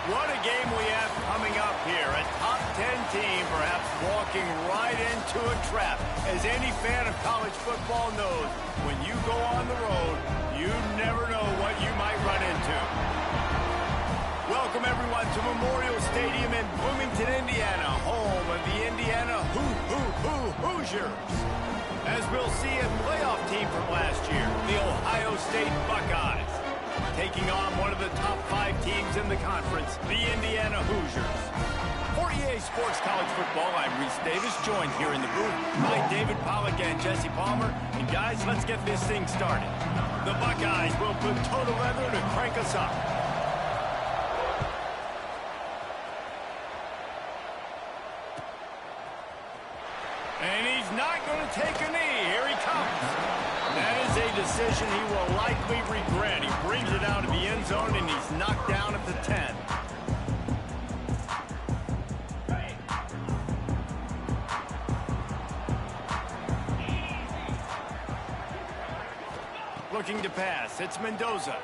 What a game we have coming up here. A top 10 team perhaps walking right into a trap. As any fan of college football knows, when you go on the road, you never know what you might run into. Welcome everyone to Memorial Stadium in Bloomington, Indiana, home of the Indiana Hoosiers. As we'll see, a playoff team from last year, the Ohio State Buckeyes, taking on one of the top 5 teams in the conference, the Indiana Hoosiers. For EA Sports College Football, I'm Reese Davis, joined here in the booth by David Pollack and Jesse Palmer. And guys, let's get this thing started. The Buckeyes will put total leather to crank us up. And he's not going to take a knee. Here he comes. That is a decision he will likely regret. He brings it out of the end zone, and he's knocked down at the 10. Looking to pass. It's Mendoza.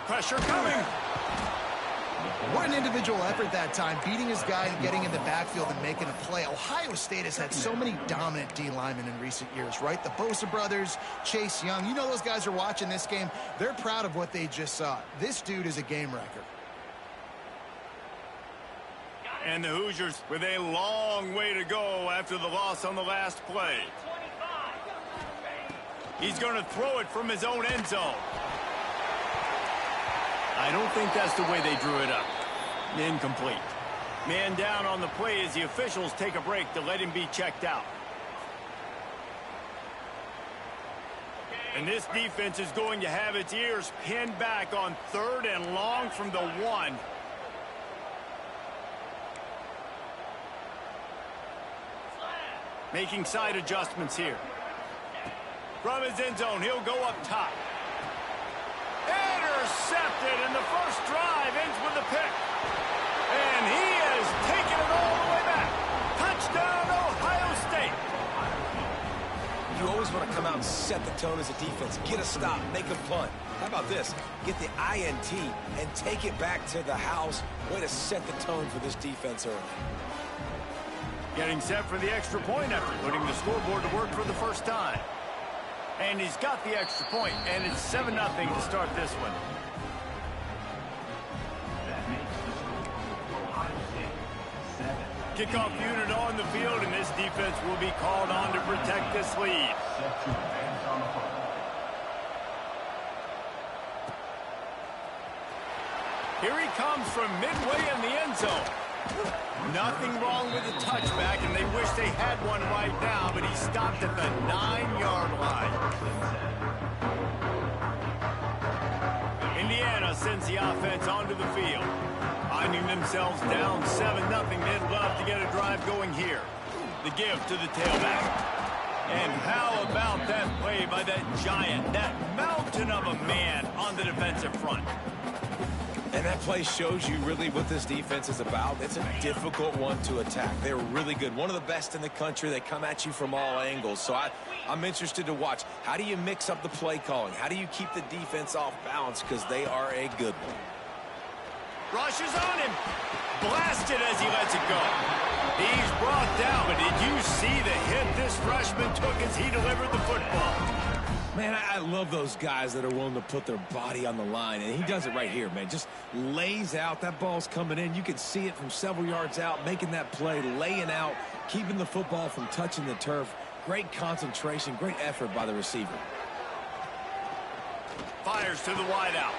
Pressure coming. What an individual effort that time, beating his guy and getting in the backfield and making a play. Ohio State has had so many dominant D linemen in recent years, right? The Bosa brothers, Chase Young. You know those guys are watching this game. They're proud of what they just saw. This dude is a game wrecker. And the Hoosiers with a long way to go after the loss on the last play. He's going to throw it from his own end zone. I don't think that's the way they drew it up. Incomplete. Man down on the play as the officials take a break to let him be checked out. And this defense is going to have its ears pinned back on 3rd and long from the 1. Making side adjustments here. From his end zone, he'll go up top. Intercepted, and the first drive ends with a pick. And he has taken it all the way back. Touchdown, Ohio State. You always want to come out and set the tone as a defense. Get a stop, make a punt. How about this? Get the INT and take it back to the house. Way to set the tone for this defense early. Getting set for the extra point after putting the scoreboard to work for the first time. And he's got the extra point, and it's 7-0 to start this one. Kickoff unit on the field, and this defense will be called on to protect this lead. Here he comes from midway in the end zone. Nothing wrong with the touchback, and they wish they had one right now, but he stopped at the 9-yard line. Indiana sends the offense onto the field. Finding themselves down 7-0, they'd love to get a drive going here. The give to the tailback. And how about that play by that giant, that mountain of a man on the defensive front? And that play shows you really what this defense is about. It's a difficult one to attack. They're really good. One of the best in the country. They come at you from all angles. So I'm interested to watch. How do you mix up the play calling? How do you keep the defense off balance? Because they are a good one. Rushes on him. Blasted as he lets it go. He's brought down, but did you see the hit this freshman took as he delivered the football? Man, I love those guys that are willing to put their body on the line, and he does it right here, man. Just lays out. That ball's coming in. You can see it from several yards out, making that play, laying out, keeping the football from touching the turf. Great concentration, great effort by the receiver. Fires to the wideout.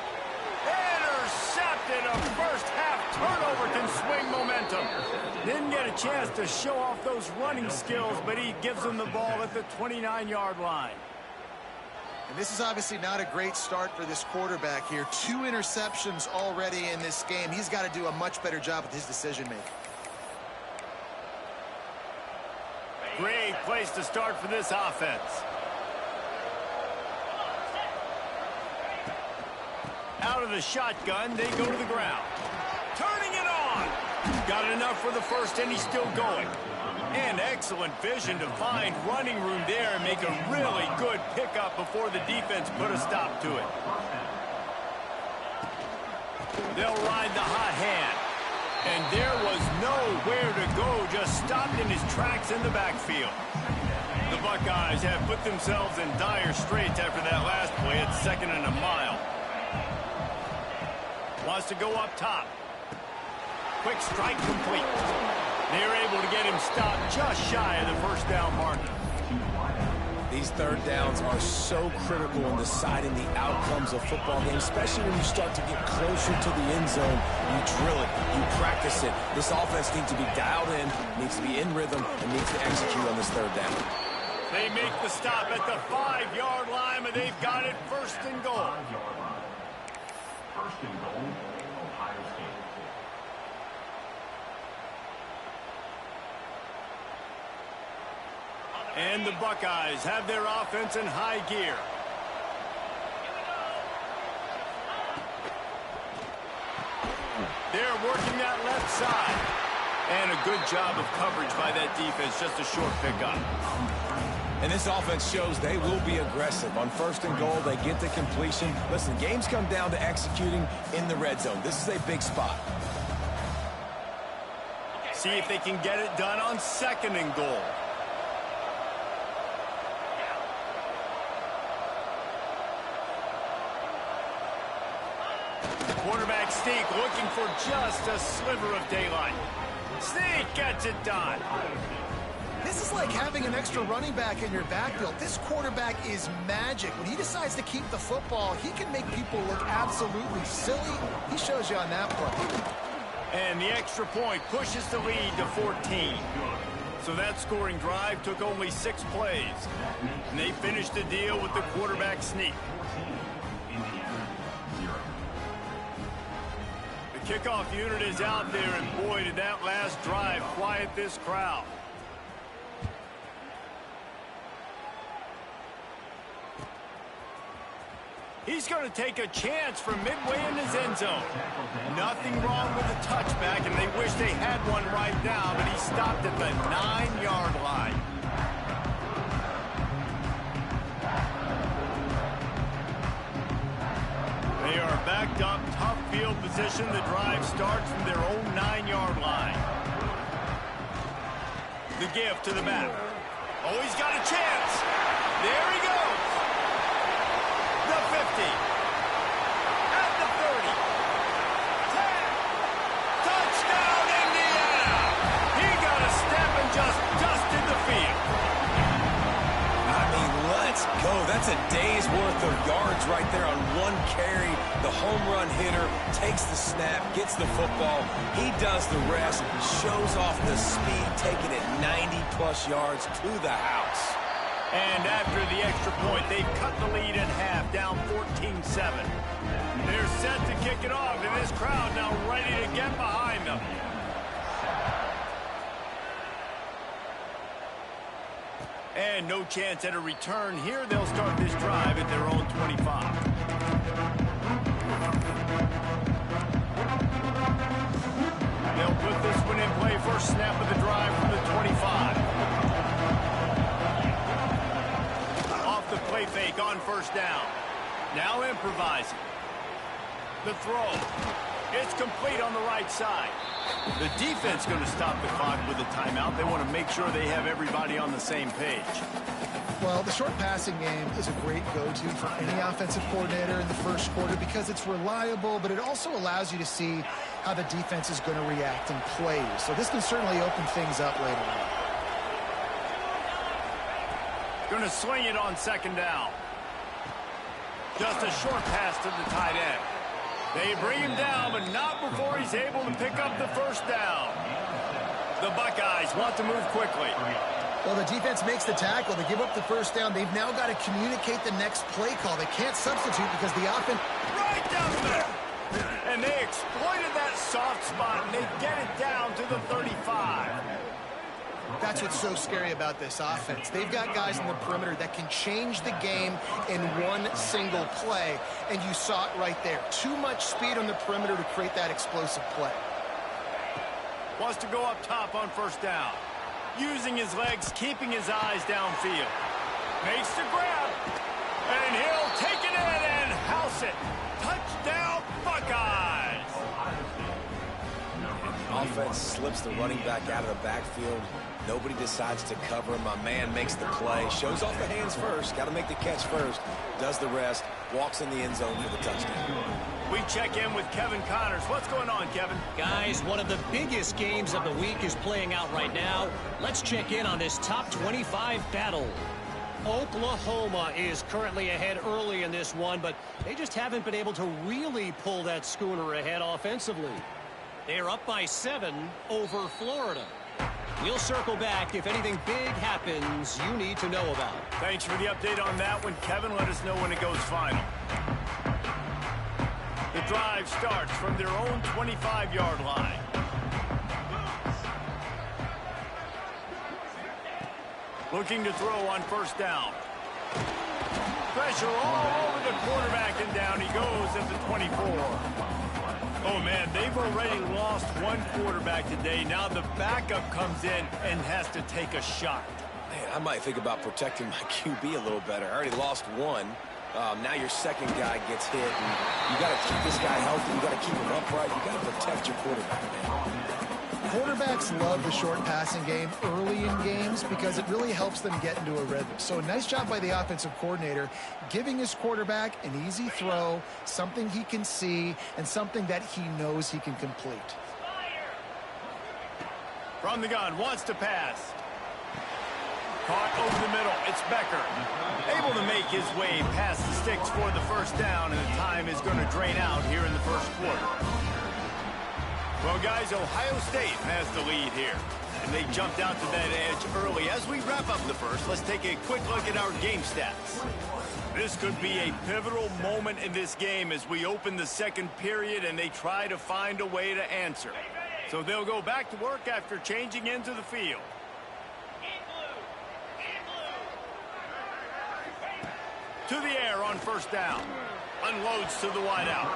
Intercepted. A first-half turnover can swing momentum. Didn't get a chance to show off those running skills, but he gives them the ball at the 29-yard line. And this is obviously not a great start for this quarterback here. 2 interceptions already in this game. He's got to do a much better job with his decision-making. Great place to start for this offense. Out of the shotgun, they go to the ground. Turning it on. Got enough for the first, and he's still going. And excellent vision to find running room there and make a really good pickup before the defense put a stop to it. They'll ride the hot hand. And there was nowhere to go, just stopped in his tracks in the backfield. The Buckeyes have put themselves in dire straits after that last play at 2nd and a mile. Wants to go up top. Quick strike complete. They're able to get him stopped just shy of the first down marker. These third downs are so critical in deciding the outcomes of football games, especially when you start to get closer to the end zone. You drill it, you practice it. This offense needs to be dialed in, needs to be in rhythm, and needs to execute on this third down. They make the stop at the 5-yard line, and they've got it 1st and goal. First and goal, Ohio State. And the Buckeyes have their offense in high gear. They're working that left side. And a good job of coverage by that defense, just a short pickup. And this offense shows they will be aggressive. On 1st and goal, they get the completion. Listen, games come down to executing in the red zone. This is a big spot. See if they can get it done on 2nd and goal. Quarterback sneak looking for just a sliver of daylight. Sneak gets it done. This is like having an extra running back in your backfield. This quarterback is magic. When he decides to keep the football, he can make people look absolutely silly. He shows you on that play. And the extra point pushes the lead to 14. So that scoring drive took only 6 plays. And they finished the deal with the quarterback sneak. The kickoff unit is out there, and boy, did that last drive quiet this crowd. He's going to take a chance from midway in his end zone. Nothing wrong with the touchback, and they wish they had one right now, but he stopped at the 9-yard line. They are backed up, tough field position. The drive starts from their own 9-yard line. The give to the back. Oh, he's got a chance. There he goes. The 50. At the 30. 10. Touchdown, Indiana. He got a step and just dusted the field. I mean, let's go. That's a day's worth of yards right there on one carry. The home run hitter takes the snap, gets the football. He does the rest, shows off the speed, taking it 90-plus yards to the house. And after the extra point, they've cut the lead in half, down 14-7. They're set to kick it off, and this crowd now ready to get behind them. And no chance at a return here. They'll start this drive at their own 25. They'll put this one in play. First snap of the drive from the 25. Off the play fake on 1st down. Now improvising. The throw. It's complete on the right side. The defense going to stop the clock with a timeout. They want to make sure they have everybody on the same page. Well, the short passing game is a great go-to for any offensive coordinator in the first quarter because it's reliable, but it also allows you to see how the defense is going to react and play. So this can certainly open things up later on. Going to swing it on 2nd down. Just a short pass to the tight end. They bring him down, but not before he's able to pick up the 1st down. The Buckeyes want to move quickly. Well, the defense makes the tackle. They give up the 1st down. They've now got to communicate the next play call. They can't substitute because the offense... Right down there. And they exploited that soft spot, and they get it down to the 35. That's what's so scary about this offense. They've got guys in the perimeter that can change the game in one single play, and you saw it right there. Too much speed on the perimeter to create that explosive play. Wants to go up top on 1st down. Using his legs, keeping his eyes downfield. Makes the grab, and he'll take it in and house it. Touchdown, Buckeyes! offense slips the running back out of the backfield. Nobody decides to cover him. My man makes the play, shows off the hands first, got to make the catch first, does the rest, walks in the end zone for the touchdown. We check in with Kevin Connors. What's going on, Kevin? Guys, one of the biggest games of the week is playing out right now. Let's check in on this top 25 battle. Oklahoma is currently ahead early in this one, but they just haven't been able to really pull that schooner ahead offensively. They're up by 7 over Florida. We'll circle back if anything big happens you need to know about. Thanks for the update on that one, Kevin. Let us know when it goes final. The drive starts from their own 25-yard line. Looking to throw on first down. Pressure all over the quarterback, and down he goes at the 24. Oh, man, they've already lost one quarterback today. Now the backup comes in and has to take a shot. Man, I might think about protecting my QB a little better. I already lost one. Now your second guy gets hit, and you got to keep this guy healthy. You got to keep him upright. You got to protect your quarterback, man. Quarterbacks love the short passing game early in games because it really helps them get into a rhythm. So nice job by the offensive coordinator giving his quarterback an easy throw, something he can see, and something that he knows he can complete. From the gun, wants to pass. Caught over the middle. It's Becker. Able to make his way past the sticks for the first down, and the time is going to drain out here in the first quarter. Well, guys, Ohio State has the lead here, and they jumped out to that edge early. As we wrap up the first, let's take a quick look at our game stats. This could be a pivotal moment in this game as we open the second period and they try to find a way to answer. So they'll go back to work after changing into the field. To the air on first down. Unloads to the wideout.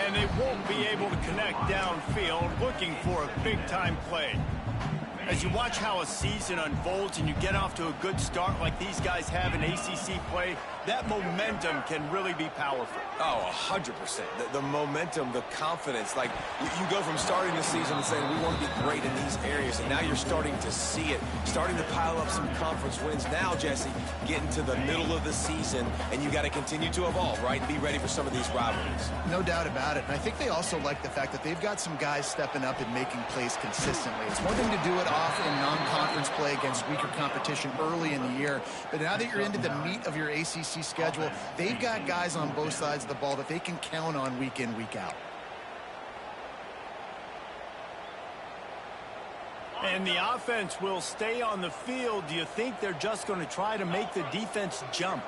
And they won't be able to connect downfield, looking for a big-time play. As you watch how a season unfolds and you get off to a good start like these guys have in ACC play, that momentum can really be powerful. Oh, 100%. The momentum, the confidence. Like, you go from starting the season and saying, we want to be great in these areas, and now you're starting to see it, starting to pile up some conference wins. Now, Jesse, getting to the middle of the season, and you got to continue to evolve, right? Be ready for some of these rivalries. No doubt about it. And I think they also like the fact that they've got some guys stepping up and making plays consistently. It's one thing to do it off in non-conference play against weaker competition early in the year, but now that you're into the meat of your ACC schedule, they've got guys on both sides of the ball that they can count on week in, week out. And the offense will stay on the field. Do you think they're just going to try to make the defense jump?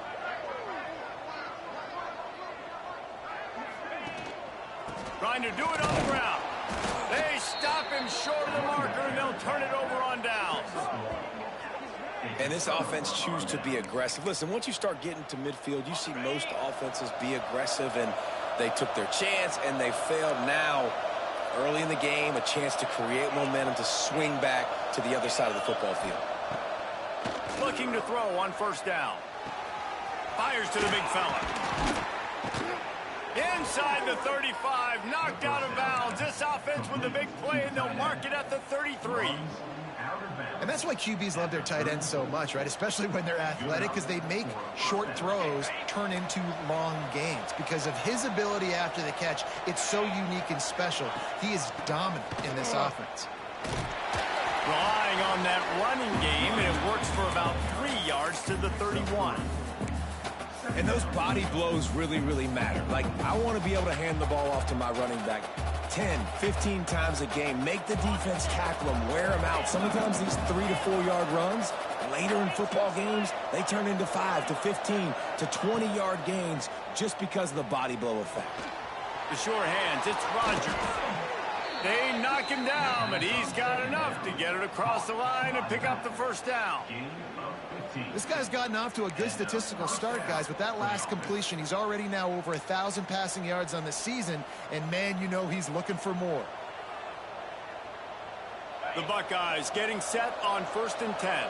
Trying to do it on the ground. They stop him short of the marker, and they'll turn it over on downs. And this offense chooses to be aggressive. Listen, once you start getting to midfield, you see most offenses be aggressive, and they took their chance, and they failed. Now, early in the game, a chance to create momentum to swing back to the other side of the football field. Looking to throw on first down. Fires to the big fella. Inside the 35, knocked out of bounds. This offense with a big play, and they'll mark it at the 33. And that's why QBs love their tight ends so much, right? Especially when they're athletic, because they make short throws turn into long gains. Because of his ability after the catch, it's so unique and special. He is dominant in this offense. Relying on that running game, and it works for about 3 yards to the 31. And those body blows really, really matter. Like, I want to be able to hand the ball off to my running back 10, 15 times a game. Make the defense tackle them, wear them out. Sometimes these 3 to 4 yard runs, later in football games, they turn into 5 to 15 to 20 yard gains just because of the body blow effect. The sure hands, it's Rodgers. They knock him down, but he's got enough to get it across the line and pick up the first down. This guy's gotten off to a good statistical start, guys. With that last completion, he's already now over 1,000 passing yards on the season, and man, you know he's looking for more. The Buckeyes getting set on 1st and 10.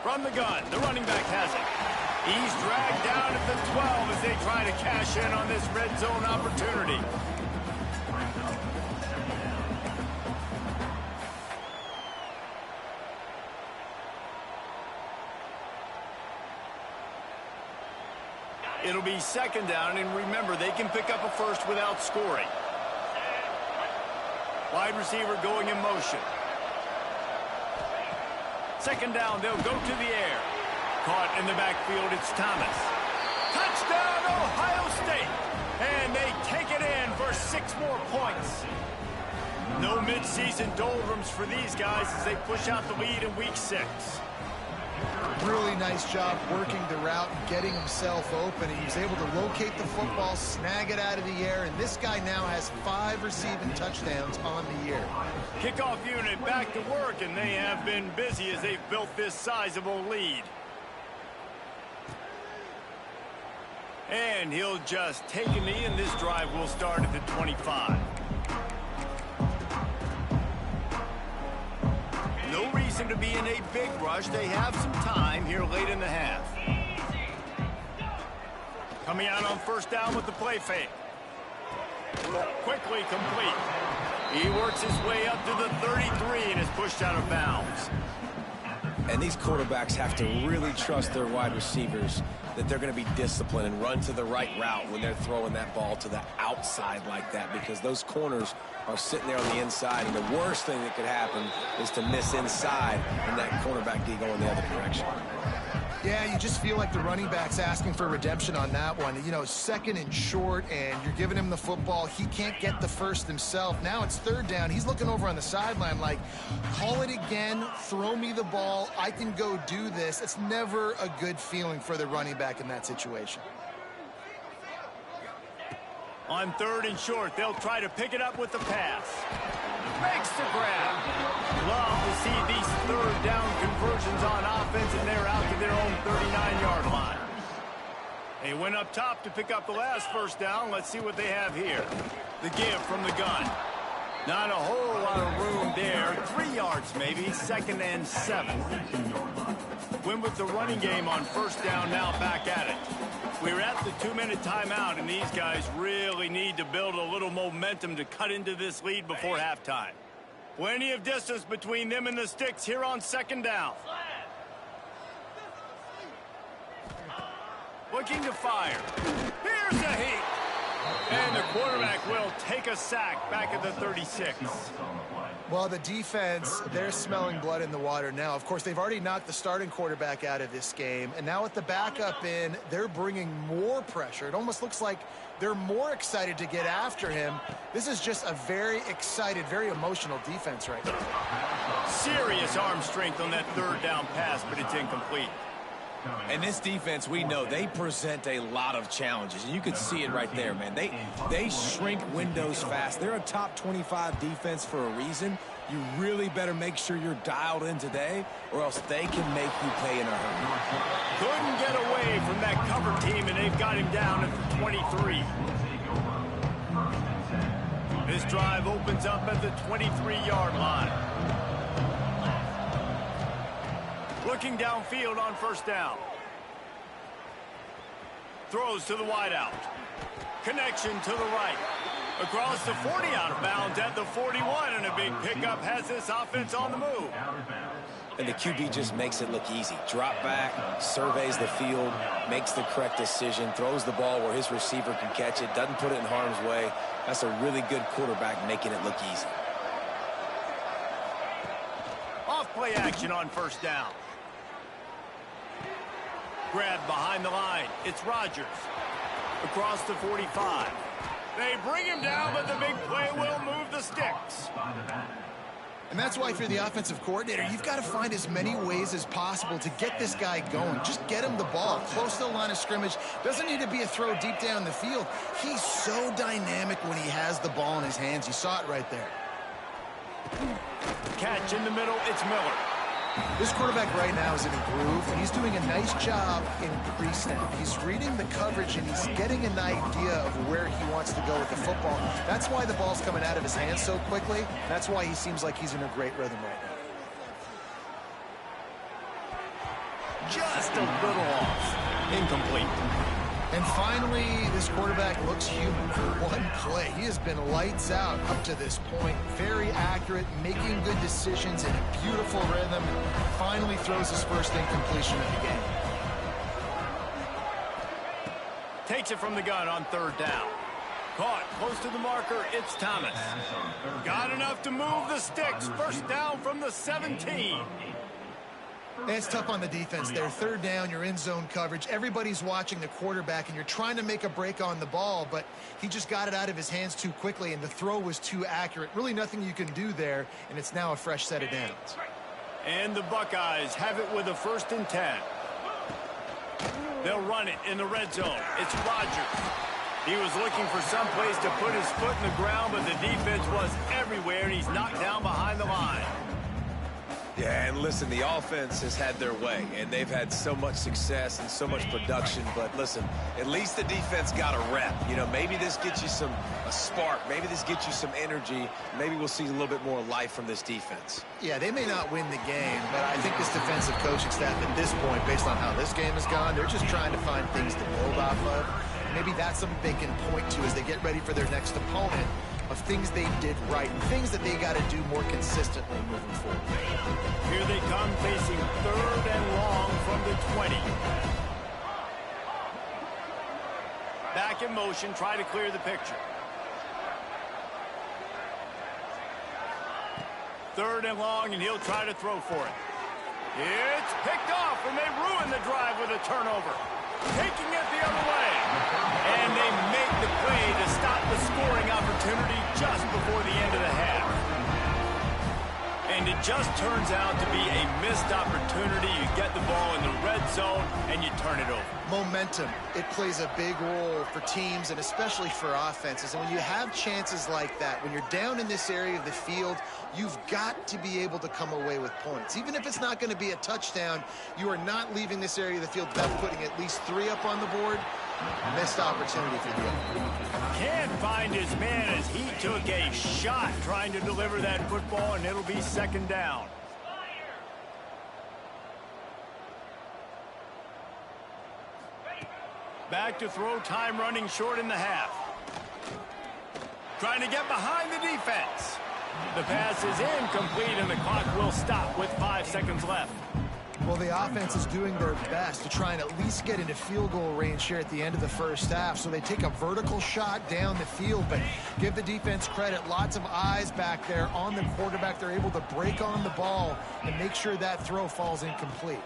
From the gun, the running back has it. He's dragged down at the 12 as they try to cash in on this red zone opportunity. It'll be second down, and remember, they can pick up a first without scoring. Wide receiver going in motion. Second down, they'll go to the air. Caught in the backfield, it's Thomas. Touchdown, Ohio State! And they take it in for 6 more points. No mid-season doldrums for these guys as they push out the lead in Week 6. Really nice job working the route and getting himself open. He was able to locate the football, snag it out of the air, and this guy now has 5 receiving touchdowns on the year. Kickoff unit back to work, and they have been busy as they've built this sizable lead. And he'll just take a knee, and this drive will start at the 25. No reason to be in a big rush. They have some time here late in the half. Coming out on first down with the play fake. Quickly complete. He works his way up to the 33 and is pushed out of bounds. And these quarterbacks have to really trust their wide receivers that they're going to be disciplined and run to the right route when they're throwing that ball to the outside like that, because those corners are sitting there on the inside, and the worst thing that could happen is to miss inside and that cornerback D going the other direction. Yeah, you just feel like the running back's asking for redemption on that one. You know, second and short, and you're giving him the football. He can't get the first himself. Now it's third down. He's looking over on the sideline like, call it again, throw me the ball, I can go do this. It's never a good feeling for the running back in that situation. On third and short, they'll try to pick it up with the pass. Makes the grab. Love to see these third down conversions on offense, and they're out to their own 39-yard line. They went up top to pick up the last first down. Let's see what they have here. The give from the gun. Not a whole lot of room there. 3 yards maybe. Second and 7. Win with the running game on first down, now back at it. We're at the 2-minute timeout, and these guys really need to build a little momentum to cut into this lead before halftime. Plenty of distance between them and the sticks here on second down. Looking to fire. Here's a heat. And the quarterback will take a sack back at the 36. Well, the defense, they're smelling blood in the water now. Of course, they've already knocked the starting quarterback out of this game. And now with the backup in, they're bringing more pressure. It almost looks like they're more excited to get after him. This is just a very excited, very emotional defense right now. Serious arm strength on that third down pass, but it's incomplete. And this defense, we know, they present a lot of challenges. And you can see it right there, man. They shrink windows fast. They're a top 25 defense for a reason. You really better make sure you're dialed in today, or else they can make you pay in a hurry. Couldn't get away from that cover team, and they've got him down at the 23. This drive opens up at the 23-yard line. Looking downfield on first down. Throws to the wideout. Connection to the right. Across the 40, out of bounds at the 41, and a big pickup has this offense on the move. And the QB just makes it look easy. Drop back, surveys the field, makes the correct decision, throws the ball where his receiver can catch it, doesn't put it in harm's way. That's a really good quarterback making it look easy. Off play action on first down. Grab behind the line. It's Rodgers. Across the 45. They bring him down, but the big play will move the sticks. And that's why if you're the offensive coordinator, you've got to find as many ways as possible to get this guy going. Just get him the ball close to the line of scrimmage. Doesn't need to be a throw deep down the field. He's so dynamic when he has the ball in his hands. You saw it right there. Catch in the middle. It's Miller. This quarterback right now is in a groove, and he's doing a nice job in pre-snap. He's reading the coverage, and he's getting an idea of where he wants to go with the football. That's why the ball's coming out of his hands so quickly. That's why he seems like he's in a great rhythm right now. Just a little off. Incomplete. And And finally, this quarterback looks human for one play. He has been lights out up to this point. Very accurate, making good decisions in a beautiful rhythm. Finally throws his first incompletion of the game. Takes it from the gun on third down. Caught close to the marker, it's Thomas. Got enough to move the sticks. First down from the 17. And it's tough on the defense there. Third down, you're in zone coverage. Everybody's watching the quarterback, and you're trying to make a break on the ball, but he just got it out of his hands too quickly, and the throw was too accurate. Really nothing you can do there, and it's now a fresh set of downs. And the Buckeyes have it with a 1st and 10. They'll run it in the red zone. It's Rodgers. He was looking for some place to put his foot in the ground, but the defense was everywhere, and he's knocked down behind the line. Yeah, and listen, the offense has had their way, and they've had so much success and so much production. But listen, at least the defense got a rep. You know, maybe this gets you a spark. Maybe this gets you some energy. Maybe we'll see a little bit more life from this defense. Yeah, they may not win the game, but I think this defensive coaching staff at this point, based on how this game has gone, they're just trying to find things to build off of. Maybe that's something they can point to as they get ready for their next opponent, of things they did right, things that they got to do more consistently moving forward. Here they come, facing 3rd and long from the 20. Back in motion, try to clear the picture. 3rd and long, and he'll try to throw for it. It's picked off, and they ruin the drive with a turnover. Taking it the other way. And they make the play to stop the scoring opportunity just before the end of the half. And it just turns out to be a missed opportunity. You get the ball in the red zone, and you turn it over. Momentum, it plays a big role for teams and especially for offenses. And when you have chances like that, when you're down in this area of the field, you've got to be able to come away with points. Even if it's not going to be a touchdown, you are not leaving this area of the field without putting at least 3 up on the board. Missed opportunity for the other. Can't find his man as he took a shot trying to deliver that football, and it'll be 2nd down. Back to throw, time running short in the half. Trying to get behind the defense. The pass is incomplete, and the clock will stop with 5 seconds left. Well, the offense is doing their best to try and at least get into field goal range here at the end of the first half. So they take a vertical shot down the field, but give the defense credit. Lots of eyes back there on the quarterback. They're able to break on the ball and make sure that throw falls incomplete.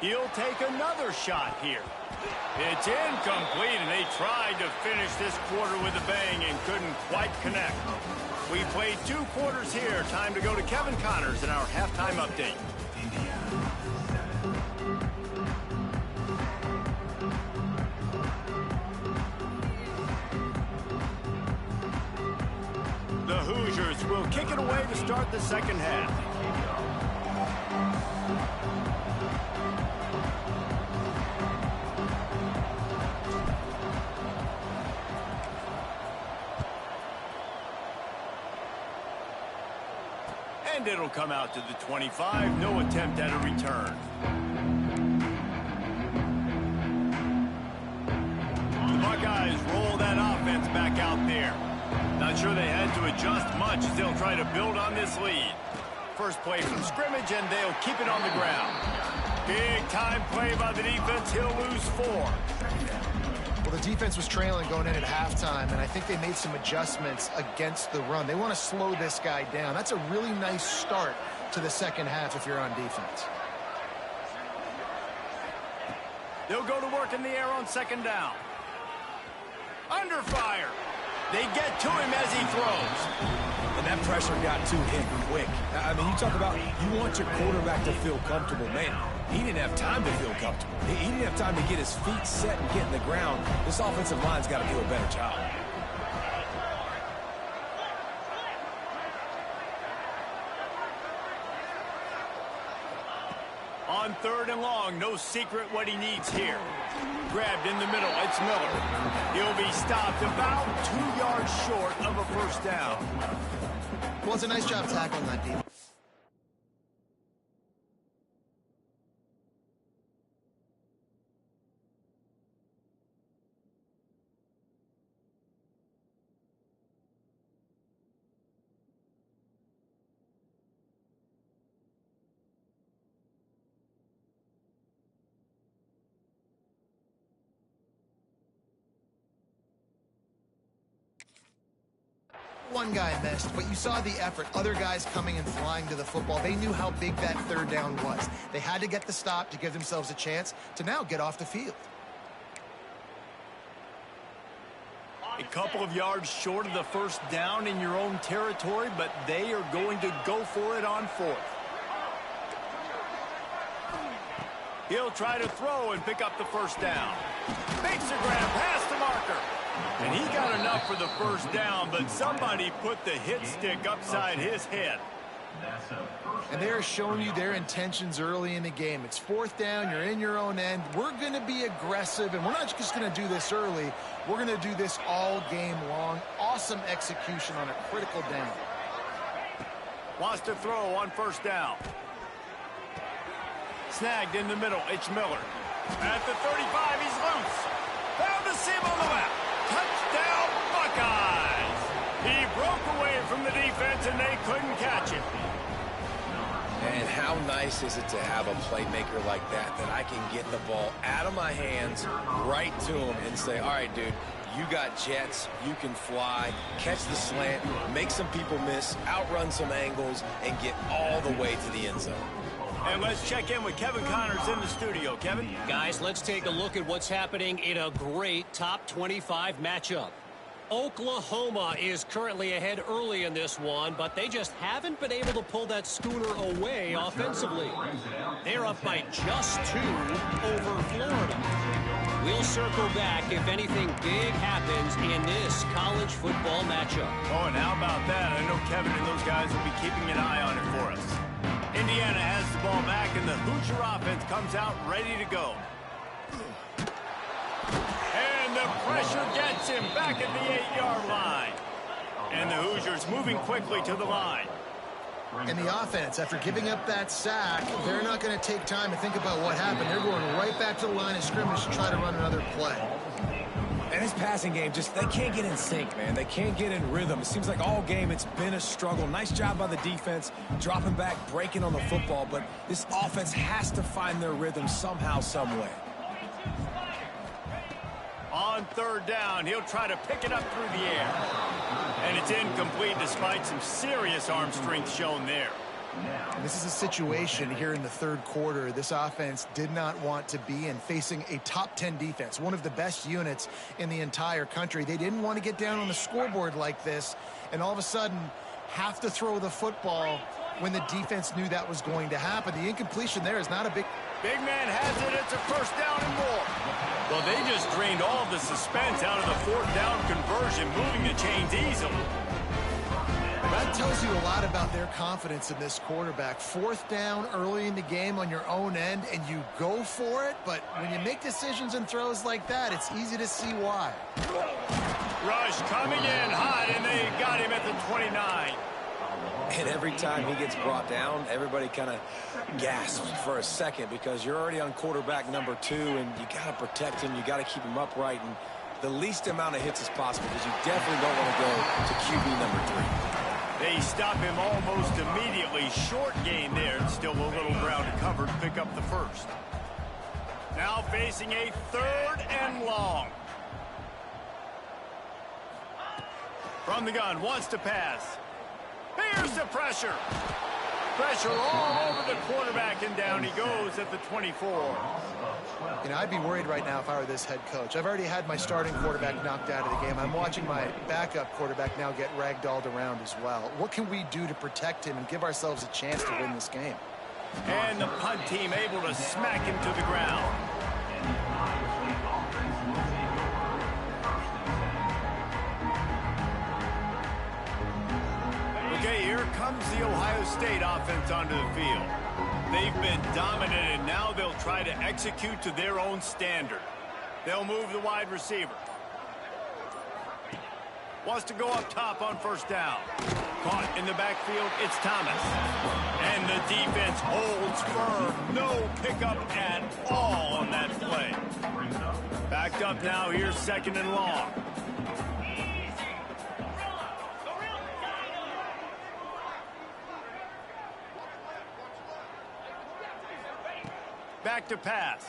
He'll take another shot here. It's incomplete, and they tried to finish this quarter with a bang and couldn't quite connect. We played 2 quarters here. Time to go to Kevin Connors in our halftime update. The Hoosiers will kick it away to start the second half. And it'll come out to the 25. No attempt at a return. The Buckeyes roll that offense back out there. Not sure they had to adjust much as they'll try to build on this lead. First play from scrimmage, and they'll keep it on the ground. Big time play by the defense. He'll lose 4. Well, the defense was trailing going in at halftime, and I think they made some adjustments against the run. They want to slow this guy down. That's a really nice start to the second half if you're on defense. They'll go to work in the air on 2nd down. Under fire. They get to him as he throws. And that pressure got to him quick. I mean, you talk about you want your quarterback to feel comfortable. Man, he didn't have time to feel comfortable. He didn't have time to get his feet set and get in the ground. This offensive line's got to do a better job. On 3rd and long, no secret what he needs here. Grabbed in the middle, it's Miller. He'll be stopped about 2 yards short of a first down. Well, it's a nice job tackling that defense. one guy missed, but you saw the effort. Other guys coming and flying to the football. They knew how big that third down was. They had to get the stop to give themselves a chance to now get off the field. A couple of yards short of the first down in your own territory, but they are going to go for it on fourth. He'll try to throw and pick up the first down. Makes a grab past the marker. And he got enough for the first down, but somebody put the hit stick upside his head. And they're showing you their intentions early in the game. It's fourth down, you're in your own end. We're going to be aggressive, and we're not just going to do this early. We're going to do this all game long. Awesome execution on a critical down. Wants to throw on first down. Snagged in the middle, it's Miller. At the 35, he's loose. Found the seam on the left. Touchdown, Buckeyes! He broke away from the defense, and they couldn't catch it. And how nice is it to have a playmaker like that I can get the ball out of my hands right to him and say, all right, dude, you got jets, you can fly, catch the slant, make some people miss, outrun some angles, and get all the way to the end zone. And let's check in with Kevin Connors in the studio. Kevin? Guys, let's take a look at what's happening in a great top 25 matchup. Oklahoma is currently ahead early in this one, but they just haven't been able to pull that schooner away offensively. They're up by just 2 over Florida. We'll circle back if anything big happens in this college football matchup. Oh, and how about that? I know Kevin and those guys will be keeping an eye on it for us. Indiana has the ball back, and the Hoosier offense comes out ready to go. And the pressure gets him back at the 8-yard line. And the Hoosiers moving quickly to the line. And the offense, after giving up that sack, they're not going to take time to think about what happened. They're going right back to the line of scrimmage to try to run another play. And this passing game, they can't get in sync, man. They can't get in rhythm. It seems like all game it's been a struggle. Nice job by the defense, dropping back, breaking on the football. But this offense has to find their rhythm somehow, some way. On third down, he'll try to pick it up through the air. And it's incomplete despite some serious arm strength shown there. This is a situation here in the third quarter this offense did not want to be in, facing a top 10 defense, one of the best units in the entire country. They didn't want to get down on the scoreboard like this and all of a sudden have to throw the football when the defense knew that was going to happen. The incompletion there is not a big... Big man has it. It's a first down and more. Well, they just drained all of the suspense out of the fourth down conversion, moving the chains easily. That tells you a lot about their confidence in this quarterback. Fourth down early in the game on your own end, and you go for it. But when you make decisions and throws like that, it's easy to see why. Rush coming in hot, and they got him at the 29. And every time he gets brought down, everybody kind of gasps for a second because you're already on quarterback number 2, and you got to protect him. You got to keep him upright and the least amount of hits as possible because you definitely don't want to go to QB number 3. They stop him almost immediately. Short gain there. Still a little ground to cover to pick up the first. Now facing a third and long. From the gun, wants to pass. Here's the pressure. Pressure all over the quarterback, and down he goes at the 24. You know, I'd be worried right now if I were this head coach. I've already had my starting quarterback knocked out of the game. I'm watching my backup quarterback now get ragdolled around as well. What can we do to protect him and give ourselves a chance to win this game? And the punt team able to smack him to the ground. Okay, here comes the Ohio State offense onto the field. They've been dominant, and now they'll try to execute to their own standard. They'll move the wide receiver. Wants to go up top on first down. Caught in the backfield, it's Thomas. And the defense holds firm. No pickup at all on that play. Backed up now, here's second and long. Back to pass.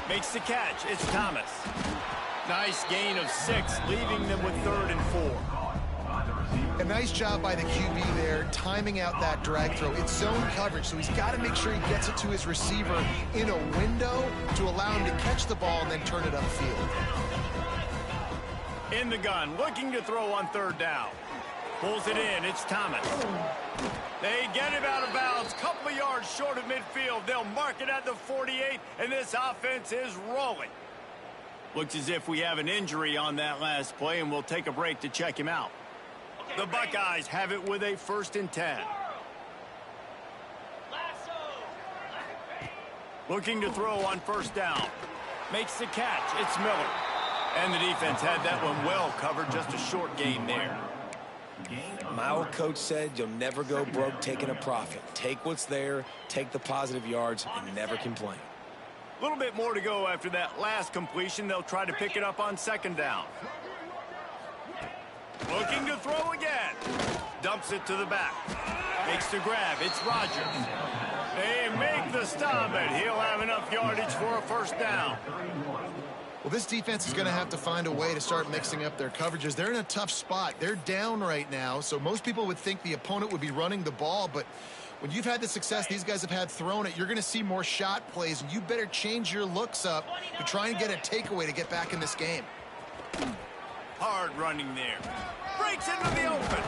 Makes the catch. It's Thomas. Nice gain of 6, leaving them with 3rd and 4. A nice job by the QB there, timing out that drag throw. It's zone coverage, so he's got to make sure he gets it to his receiver in a window to allow him to catch the ball and then turn it upfield. In the gun, looking to throw on 3rd down. Pulls it in, it's Thomas. They get him out of bounds, couple of yards short of midfield. They'll mark it at the 48, and this offense is rolling. Looks as if we have an injury on that last play, and we'll take a break to check him out. The Buckeyes have it with a 1st and 10. Looking to throw on 1st down. Makes the catch. It's Miller. And the defense had that one well covered. Just a short gain there. My old coach said you'll never go broke taking a profit. Take what's there, take the positive yards, and never complain. A little bit more to go after that last completion. They'll try to pick it up on 2nd down. Looking to throw again. Dumps it to the back. Makes the grab. It's Rodgers. They make the stop, and he'll have enough yardage for a 1st down. Well, this defense is going to have to find a way to start mixing up their coverages. They're in a tough spot. They're down right now, so most people would think the opponent would be running the ball, but when you've had the success these guys have had throwing it, you're going to see more shot plays, and you better change your looks up to try and get a takeaway to get back in this game. Hard running there. Breaks into the open.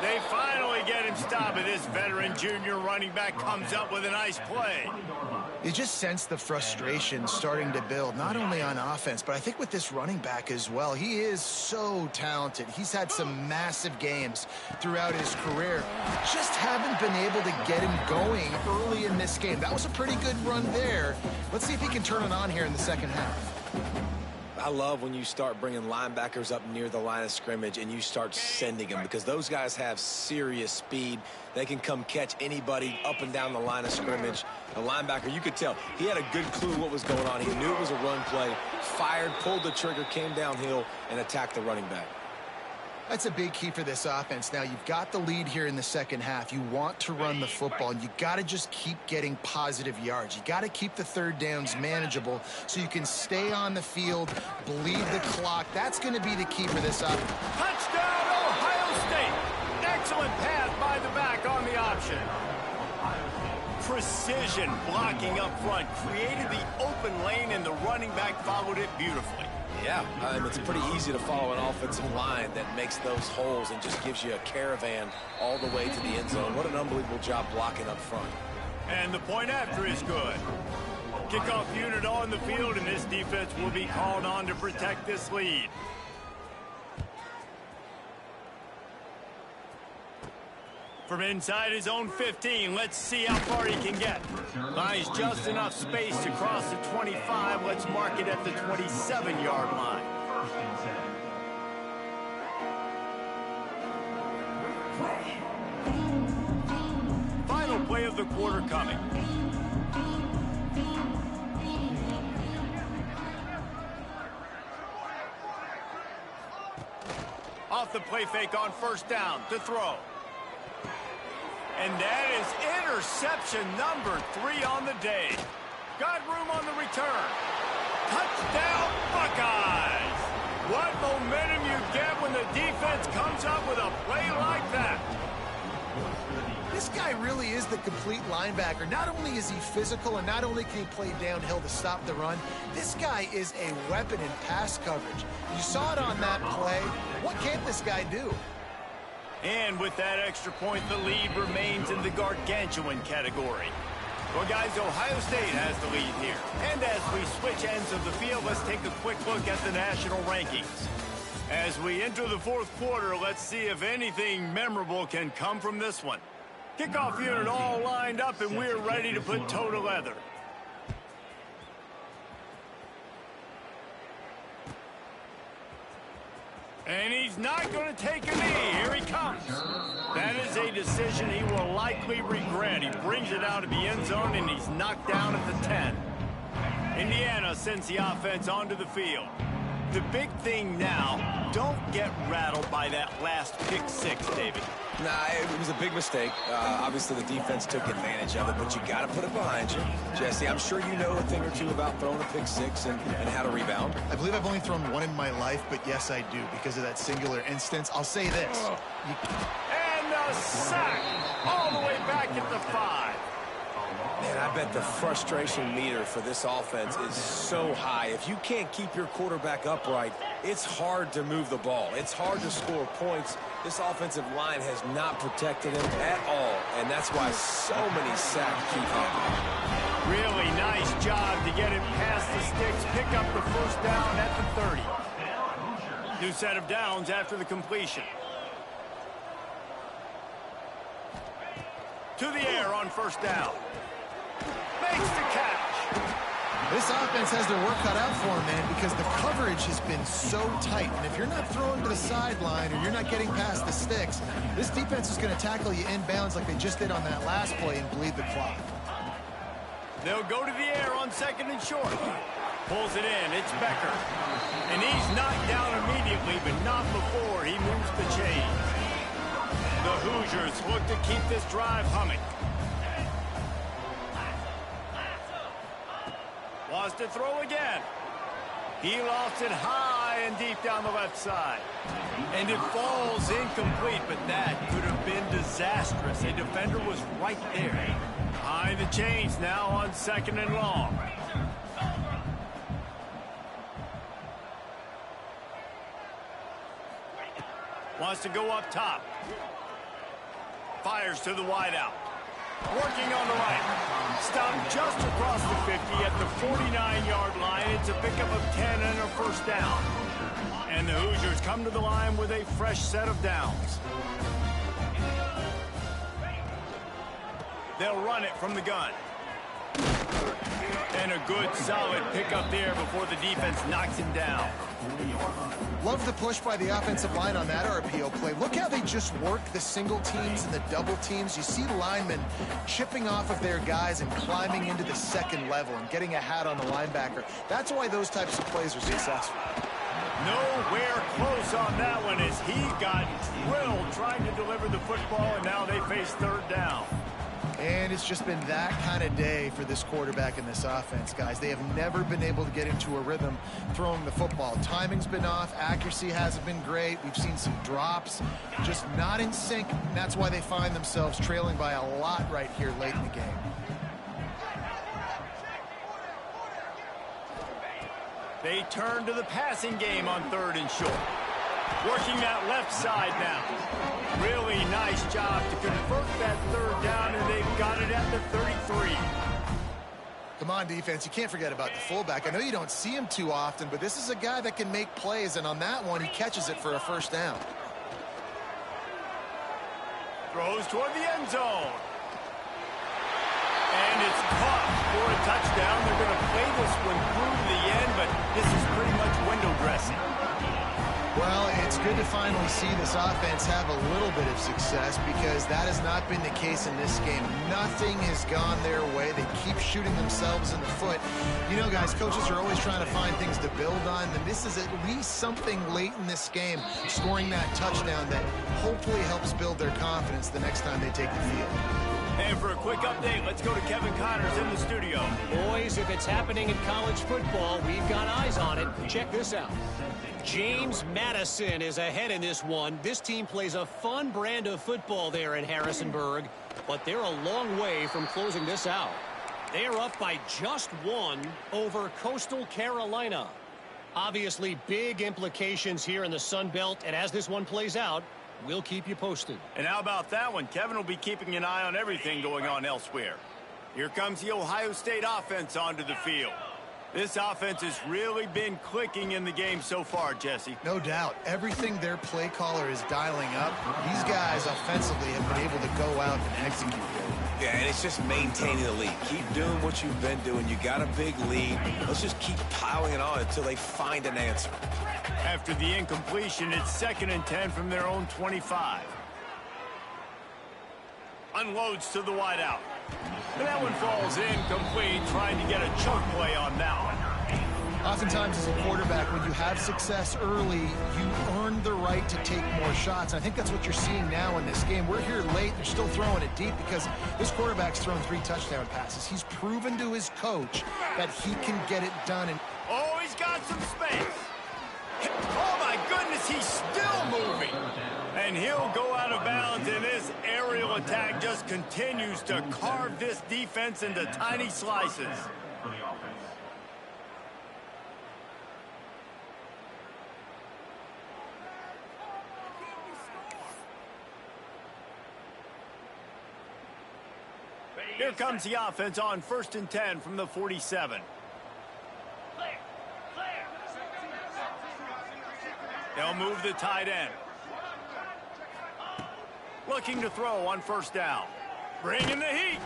They finally get him stopped, and this veteran junior running back comes up with a nice play. You just sense the frustration starting to build, not only on offense, but I think with this running back as well. He is so talented. He's had some massive games throughout his career. Just haven't been able to get him going early in this game. That was a pretty good run there. Let's see if he can turn it on here in the 2nd half. I love when you start bringing linebackers up near the line of scrimmage and you start sending them, because those guys have serious speed. They can come catch anybody up and down the line of scrimmage. The linebacker, you could tell, he had a good clue what was going on. He knew it was a run play, fired, pulled the trigger, came downhill, and attacked the running back. That's a big key for this offense. Now, you've got the lead here in the 2nd half. You want to run the football, and you got to just keep getting positive yards. You got to keep the 3rd downs manageable so you can stay on the field, bleed the clock. That's going to be the key for this offense. Touchdown, Ohio State. Excellent pass by the back on the option. Precision blocking up front created the open lane, and the running back followed it beautifully. Yeah, it's pretty easy to follow an offensive line that makes those holes and just gives you a caravan all the way to the end zone. What an unbelievable job blocking up front. And the point after is good. Kickoff unit on the field, and this defense will be called on to protect this lead. From inside his own 15, let's see how far he can get. Buys just enough space to cross the 25. Let's mark it at the 27-yard line. Final play of the quarter coming. Off the play fake on 1st down to throw. And that is interception number 3 on the day. Got room on the return. Touchdown, Buckeyes! What momentum you get when the defense comes up with a play like that. This guy really is the complete linebacker. Not only is he physical, and not only can he play downhill to stop the run, this guy is a weapon in pass coverage. You saw it on that play. What can't this guy do? And with that extra point, the lead remains in the gargantuan category. Well, guys, Ohio State has the lead here. And as we switch ends of the field, let's take a quick look at the national rankings. As we enter the 4th quarter, let's see if anything memorable can come from this one. Kickoff unit all lined up, and we're ready to put toe to leather. And he's not going to take a knee. Here he comes. That is a decision he will likely regret. He brings it out of the end zone, and he's knocked down at the 10. Indiana sends the offense onto the field. The big thing now, don't get rattled by that last pick six, David. Nah, it was a big mistake. Obviously, the defense took advantage of it, but you got to put it behind you. Jesse, I'm sure you know a thing or two about throwing a pick six and how to rebound. I believe I've only thrown one in my life, but yes, I do, because of that singular instance. I'll say this. And a sack all the way back at the 5. Man, I bet the frustration meter for this offense is so high. If you can't keep your quarterback upright, it's hard to move the ball. It's hard to score points. This offensive line has not protected him at all, and that's why so many sacks keep happening. Really nice job to get him past the sticks, pick up the first down at the 30. New set of downs after the completion. To the air on first down. Makes the catch. This offense has their work cut out for them, man, because the coverage has been so tight. And if you're not throwing to the sideline or you're not getting past the sticks, this defense is going to tackle you inbounds like they just did on that last play and bleed the clock. They'll go to the air on second and short. Pulls it in. It's Becker. And he's knocked down immediately, but not before he moves the chains. The Hoosiers look to keep this drive humming. Wants to throw again. He lofts it high and deep down the left side. And it falls incomplete, but that could have been disastrous. A defender was right there. Behind the chains now on second and long. Wants to go up top. Fires to the wideout. Working on the right. Stopped just across the 50 at the 49-yard line. It's a pickup of 10 and a first down. And the Hoosiers come to the line with a fresh set of downs. They'll run it from the gun. And a good, solid pickup there before the defense knocks him down. Love the push by the offensive line on that RPO play. Look how they just work the single teams and the double teams. You see linemen chipping off of their guys and climbing into the second level and getting a hat on the linebacker. That's why those types of plays are successful. Nowhere close on that one as he got drilled trying to deliver the football, and now they face third down. And it's just been that kind of day for this quarterback and this offense, guys. They have never been able to get into a rhythm throwing the football. Timing's been off. Accuracy hasn't been great. We've seen some drops, just not in sync. And that's why they find themselves trailing by a lot right here late in the game. They turn to the passing game on third and short. Working that left side now. Really nice job to convert that third down, and they've got it at the 33. Come on, defense. You can't forget about the fullback. I know you don't see him too often, but this is a guy that can make plays, and on that one, he catches it for a first down. Throws toward the end zone. And it's caught for a touchdown. They're going to play this one through to the end, but this is pretty much window dressing. Well, it's good to finally see this offense have a little bit of success because that has not been the case in this game. Nothing has gone their way. They keep shooting themselves in the foot. You know, guys, coaches are always trying to find things to build on, and this is at least something late in this game, scoring that touchdown that hopefully helps build their confidence the next time they take the field. And for a quick update, let's go to Kevin Connors in the studio. Boys, if it's happening in college football, we've got eyes on it. Check this out. James Madison is ahead in this one. This team plays a fun brand of football there in Harrisonburg, but they're a long way from closing this out. They are up by just one over Coastal Carolina. Obviously, big implications here in the Sun Belt, and as this one plays out, we'll keep you posted. And how about that one? Kevin will be keeping an eye on everything going on elsewhere. Here comes the Ohio State offense onto the field. This offense has really been clicking in the game so far, Jesse. No doubt. Everything their play caller is dialing up, these guys offensively have been able to go out and execute. Yeah, and it's just maintaining the lead. Keep doing what you've been doing. You got a big lead. Let's just keep piling it on until they find an answer. After the incompletion, it's 2nd and 10 from their own 25. Unloads to the wideout. And that one falls incomplete, trying to get a choke play on that one. Oftentimes as a quarterback, when you have success early, you earn the right to take more shots. I think that's what you're seeing now in this game. We're here late. They're still throwing it deep because this quarterback's thrown 3 touchdown passes. He's proven to his coach that he can get it done. And oh, he's got some space. Oh, my goodness, he's still moving. And he'll go out of bounds, and this aerial attack just continues to carve this defense into tiny slices. For the offense. Here comes the offense on 1st and 10 from the 47. They'll move the tight end. Looking to throw on 1st down. Bringing the heat.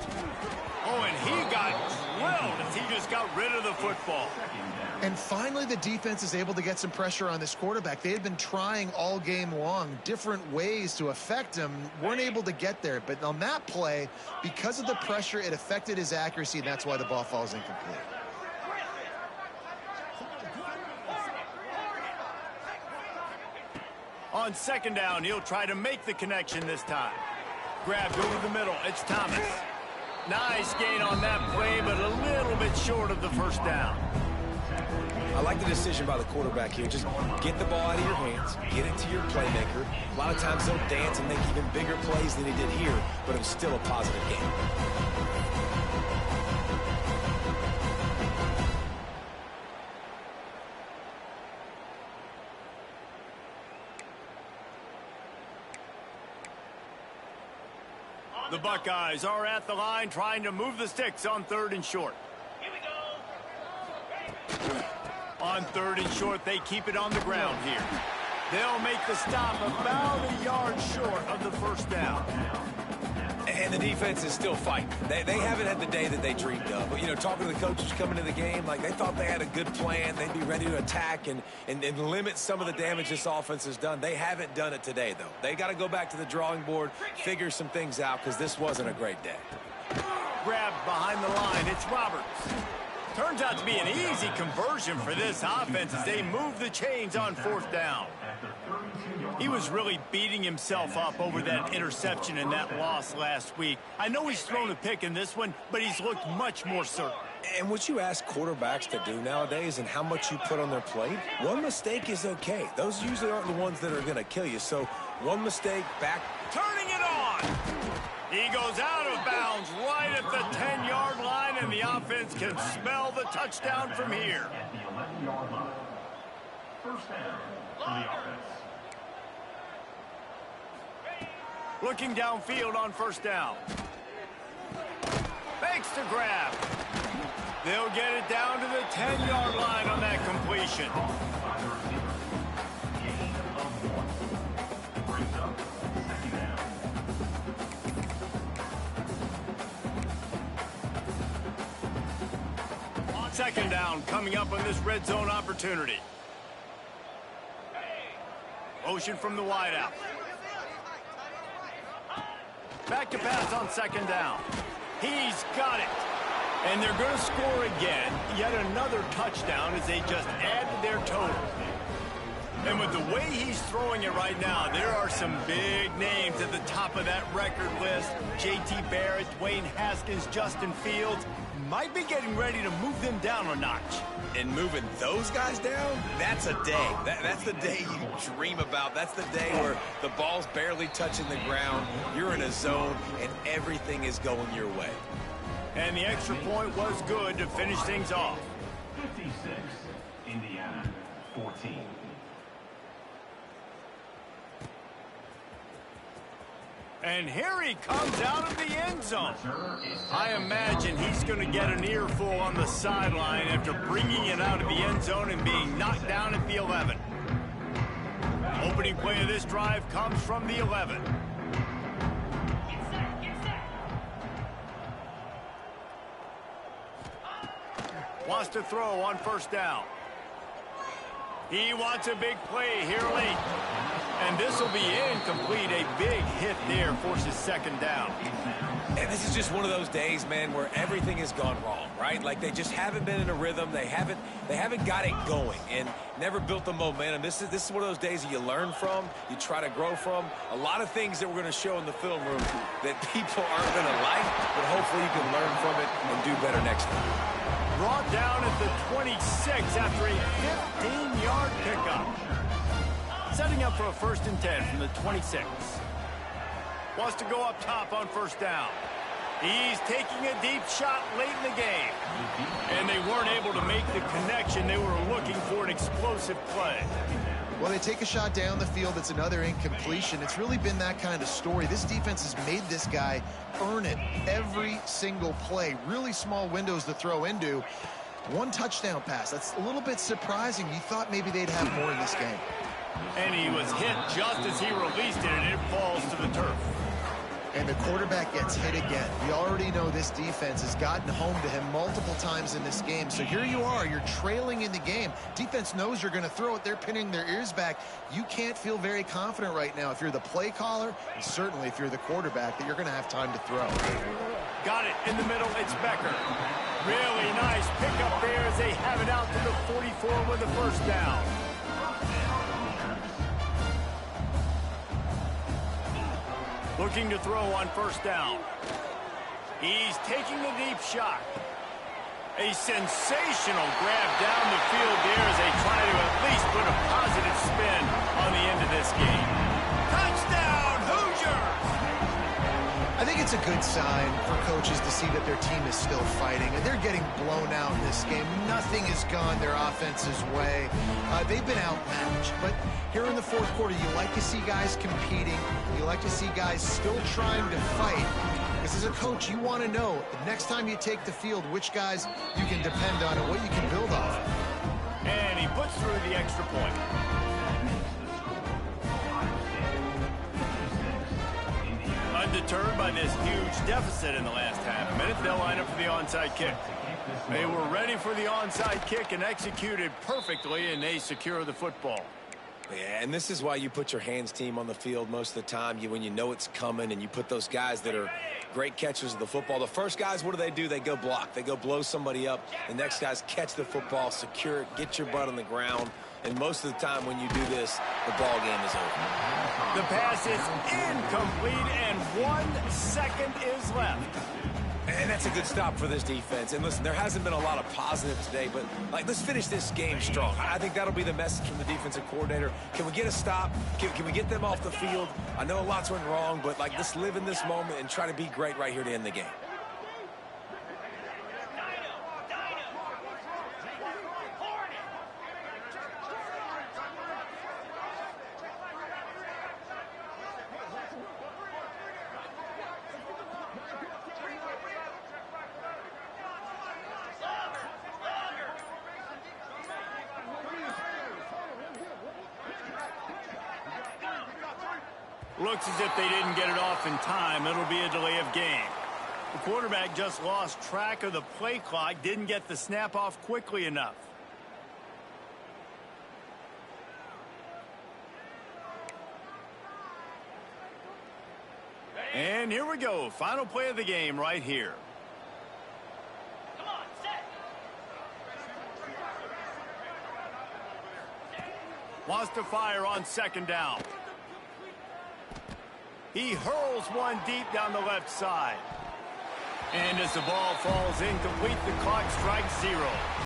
Oh, and he got drilled as he just got rid of the football. And finally, the defense is able to get some pressure on this quarterback. They had been trying all game long different ways to affect him, weren't able to get there. But on that play, because of the pressure, it affected his accuracy, and that's why the ball falls incomplete. On 2nd down, he'll try to make the connection this time. Grabbed over the middle. It's Thomas. Nice gain on that play, but a little bit short of the 1st down. I like the decision by the quarterback here. Just get the ball out of your hands, get it to your playmaker. A lot of times they'll dance and make even bigger plays than he did here, but it was still a positive game. The Buckeyes are at the line trying to move the sticks on 3rd and short. On 3rd and short, they keep it on the ground here. They'll make the stop about a yard short of the 1st down. And the defense is still fighting. They haven't had the day that they dreamed of. But, you know, talking to the coaches coming to the game, like they thought they had a good plan. They'd be ready to attack and limit some of the damage this offense has done. They haven't done it today, though. They got to go back to the drawing board, figure some things out, because this wasn't a great day. Grabbed behind the line. It's Roberts. Turns out to be an easy conversion for this offense as they move the chains on 4th down. He was really beating himself up over that interception and that loss last week. I know he's thrown a pick in this one, but he's looked much more certain. And what you ask quarterbacks to do nowadays and how much you put on their plate, one mistake is okay. Those usually aren't the ones that are going to kill you. So one mistake back. Turning it on. He goes out of bounds right at the 10-yard line, and the offense can smell the touchdown from here. At the 11-yard line. 1st down for the offense. Looking downfield on 1st down. Fakes to grab. They'll get it down to the 10-yard line on that completion. Gain of 1. Brings up 2nd down. 2nd down coming up on this red zone opportunity. Motion from the wideout. Back to pass on 2nd down. He's got it. And they're going to score again. Yet another touchdown as they just add to their total. And with the way he's throwing it right now, there are some big names at the top of that record list. J.T. Barrett, Dwayne Haskins, Justin Fields. Might be getting ready to move them down a notch. And moving those guys down, that's a day. That's the day you dream about. That's the day where the ball's barely touching the ground. You're in a zone, and everything is going your way. And the extra point was good to finish things off. 56, Indiana, 14. And here he comes out of the end zone. I imagine he's going to get an earful on the sideline after bringing it out of the end zone and being knocked down at the 11. Opening play of this drive comes from the 11. Wants to throw on 1st down. He wants a big play here late. And this will be incomplete. A big hit there forces 2nd down. And this is just one of those days, man, where everything has gone wrong, right? Like they just haven't been in a rhythm. They haven't got it going and never built the momentum. This is one of those days that you learn from, you try to grow from. A lot of things that we're going to show in the film room that people aren't going to like, but hopefully you can learn from it and do better next time. Brought down at the 26 after a 15-yard pickup. Setting up for a 1st and 10 from the 26. Wants to go up top on 1st down. He's taking a deep shot late in the game. And they weren't able to make the connection. They were looking for an explosive play. Well, they take a shot down the field. It's another incompletion. It's really been that kind of story. This defense has made this guy earn it every single play. Really small windows to throw into. 1 touchdown pass. That's a little bit surprising. You thought maybe they'd have more in this game. And he was hit just as he released it, and it falls to the turf. And the quarterback gets hit again. We already know this defense has gotten home to him multiple times in this game. So here you are, you're trailing in the game. Defense knows you're going to throw it. They're pinning their ears back. You can't feel very confident right now if you're the play caller, and certainly if you're the quarterback, that you're going to have time to throw. Got it in the middle. It's Becker. Really nice pickup there as they have it out to the 44 with the 1st down. Looking to throw on 1st down. He's taking a deep shot. A sensational grab down the field there as they try to at least put a positive spin on the end of this game. Touchdown, Hoosiers! I think it's a good sign for coaches to see that their team is still fighting, and they're getting blown out in this game. Nothing has gone their offense's way. They've been outmatched, but here in the 4th quarter, you like to see guys competing. You like to see guys still trying to fight. Because as a coach, you want to know the next time you take the field, which guys you can depend on and what you can build off of. And he puts through the extra point. Undeterred by this huge deficit in the last half minute, they'll line up for the onside kick. They were ready for the onside kick and executed perfectly, and they secure the football. Yeah, and this is why you put your hands team on the field most of the time. When you know it's coming, and you put those guys that are great catchers of the football. The first guys, what do? They go block. They go blow somebody up. The next guys catch the football, secure it, get your butt on the ground. And most of the time when you do this, the ball game is over. The pass is incomplete, and 1 second is left. And that's a good stop for this defense. And listen, there hasn't been a lot of positive today, but let's finish this game strong. I think that'll be the message from the defensive coordinator. Can we get a stop? Can we get them off the field? I know lots went wrong, but let's live in this moment and try to be great right here to end the game. Looks as if they didn't get it off in time. It'll be a delay of game. The quarterback just lost track of the play clock, didn't get the snap off quickly enough. And here we go. Final play of the game right here. Wants to fire on 2nd down. He hurls one deep down the left side. And as the ball falls incomplete, the clock strikes 0.